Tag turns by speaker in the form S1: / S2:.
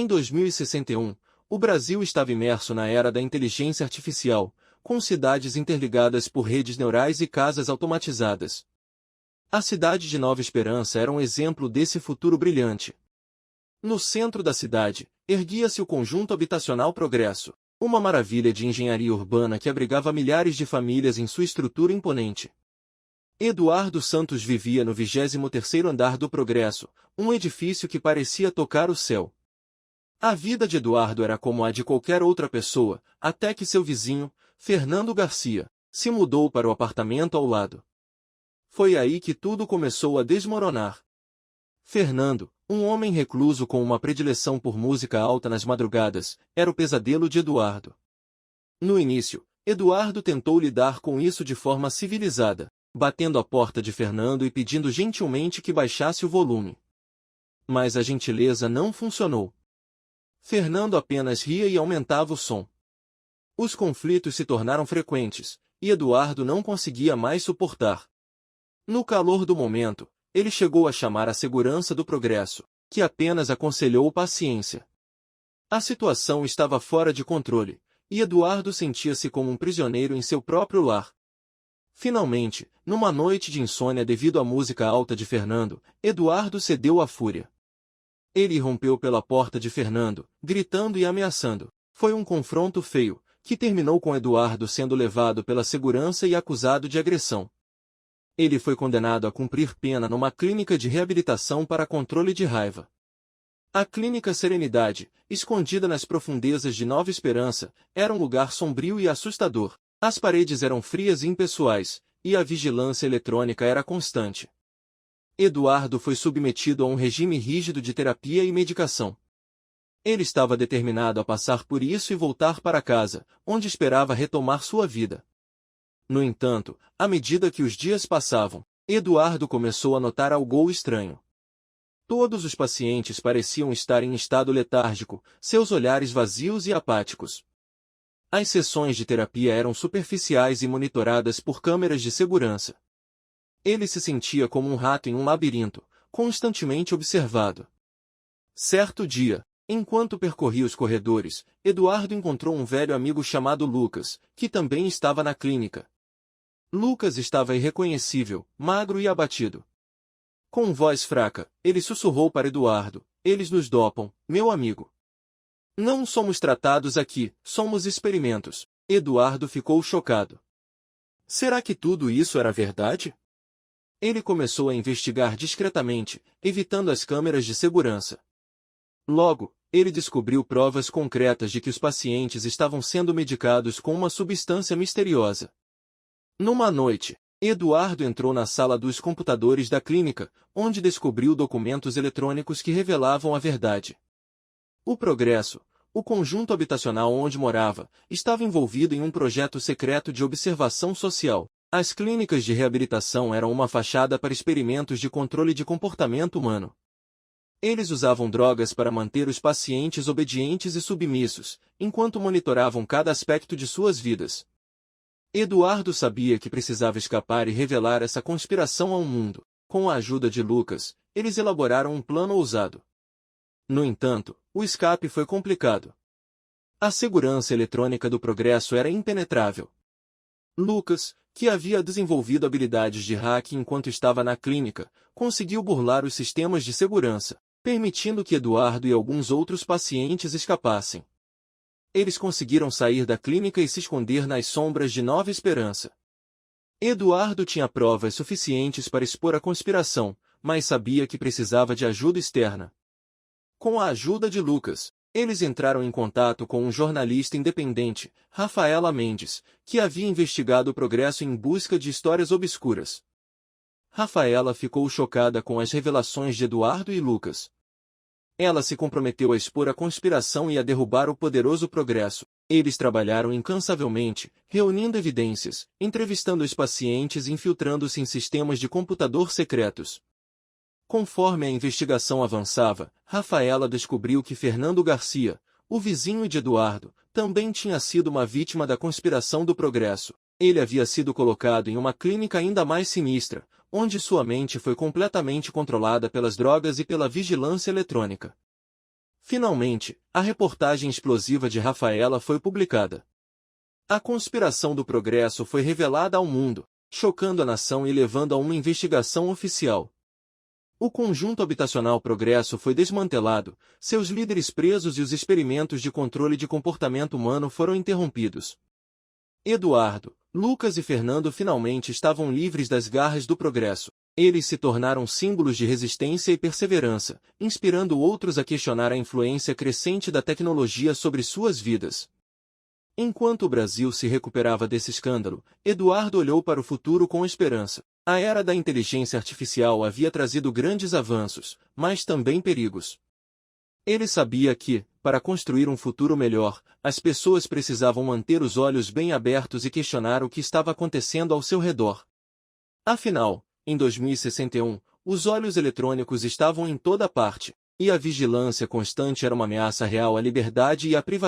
S1: Em 2061, o Brasil estava imerso na era da inteligência artificial, com cidades interligadas por redes neurais e casas automatizadas. A cidade de Nova Esperança era um exemplo desse futuro brilhante. No centro da cidade, erguia-se o conjunto habitacional Progresso, uma maravilha de engenharia urbana que abrigava milhares de famílias em sua estrutura imponente. Eduardo Santos vivia no 23º andar do Progresso, um edifício que parecia tocar o céu. A vida de Eduardo era como a de qualquer outra pessoa, até que seu vizinho, Fernando Garcia, se mudou para o apartamento ao lado. Foi aí que tudo começou a desmoronar. Fernando, um homem recluso com uma predileção por música alta nas madrugadas, era o pesadelo de Eduardo. No início, Eduardo tentou lidar com isso de forma civilizada, batendo à porta de Fernando e pedindo gentilmente que baixasse o volume. Mas a gentileza não funcionou. Fernando apenas ria e aumentava o som. Os conflitos se tornaram frequentes, e Eduardo não conseguia mais suportar. No calor do momento, ele chegou a chamar a segurança do Progresso, que apenas aconselhou paciência. A situação estava fora de controle, e Eduardo sentia-se como um prisioneiro em seu próprio lar. Finalmente, numa noite de insônia devido à música alta de Fernando, Eduardo cedeu à fúria. Ele irrompeu pela porta de Fernando, gritando e ameaçando. Foi um confronto feio, que terminou com Eduardo sendo levado pela segurança e acusado de agressão. Ele foi condenado a cumprir pena numa clínica de reabilitação para controle de raiva. A Clínica Serenidade, escondida nas profundezas de Nova Esperança, era um lugar sombrio e assustador. As paredes eram frias e impessoais, e a vigilância eletrônica era constante. Eduardo foi submetido a um regime rígido de terapia e medicação. Ele estava determinado a passar por isso e voltar para casa, onde esperava retomar sua vida. No entanto, à medida que os dias passavam, Eduardo começou a notar algo estranho. Todos os pacientes pareciam estar em estado letárgico, seus olhares vazios e apáticos. As sessões de terapia eram superficiais e monitoradas por câmeras de segurança. Ele se sentia como um rato em um labirinto, constantemente observado. Certo dia, enquanto percorria os corredores, Eduardo encontrou um velho amigo chamado Lucas, que também estava na clínica. Lucas estava irreconhecível, magro e abatido. Com voz fraca, ele sussurrou para Eduardo: "Eles nos dopam, meu amigo. Não somos tratados aqui, somos experimentos." Eduardo ficou chocado. Será que tudo isso era verdade? Ele começou a investigar discretamente, evitando as câmeras de segurança. Logo, ele descobriu provas concretas de que os pacientes estavam sendo medicados com uma substância misteriosa. Numa noite, Eduardo entrou na sala dos computadores da clínica, onde descobriu documentos eletrônicos que revelavam a verdade. O Progresso, o conjunto habitacional onde morava, estava envolvido em um projeto secreto de observação social. As clínicas de reabilitação eram uma fachada para experimentos de controle de comportamento humano. Eles usavam drogas para manter os pacientes obedientes e submissos, enquanto monitoravam cada aspecto de suas vidas. Eduardo sabia que precisava escapar e revelar essa conspiração ao mundo. Com a ajuda de Lucas, eles elaboraram um plano ousado. No entanto, o escape foi complicado. A segurança eletrônica do Progresso era impenetrável. Lucas, que havia desenvolvido habilidades de hacking enquanto estava na clínica, conseguiu burlar os sistemas de segurança, permitindo que Eduardo e alguns outros pacientes escapassem. Eles conseguiram sair da clínica e se esconder nas sombras de Nova Esperança. Eduardo tinha provas suficientes para expor a conspiração, mas sabia que precisava de ajuda externa. Com a ajuda de Lucas, eles entraram em contato com um jornalista independente, Rafaela Mendes, que havia investigado o Progresso em busca de histórias obscuras. Rafaela ficou chocada com as revelações de Eduardo e Lucas. Ela se comprometeu a expor a conspiração e a derrubar o poderoso Progresso. Eles trabalharam incansavelmente, reunindo evidências, entrevistando os pacientes e infiltrando-se em sistemas de computador secretos. Conforme a investigação avançava, Rafaela descobriu que Fernando Garcia, o vizinho de Eduardo, também tinha sido uma vítima da conspiração do Progresso. Ele havia sido colocado em uma clínica ainda mais sinistra, onde sua mente foi completamente controlada pelas drogas e pela vigilância eletrônica. Finalmente, a reportagem explosiva de Rafaela foi publicada. A conspiração do progresso foi revelada ao mundo, chocando a nação e levando a uma investigação oficial. O conjunto habitacional Progresso foi desmantelado, seus líderes presos e os experimentos de controle de comportamento humano foram interrompidos. Eduardo, Lucas e Fernando finalmente estavam livres das garras do progresso. Eles se tornaram símbolos de resistência e perseverança, inspirando outros a questionar a influência crescente da tecnologia sobre suas vidas. Enquanto o Brasil se recuperava desse escândalo, Eduardo olhou para o futuro com esperança. A era da inteligência artificial havia trazido grandes avanços, mas também perigos. Ele sabia que, para construir um futuro melhor, as pessoas precisavam manter os olhos bem abertos e questionar o que estava acontecendo ao seu redor. Afinal, em 2061, os olhos eletrônicos estavam em toda parte, e a vigilância constante era uma ameaça real à liberdade e à privacidade.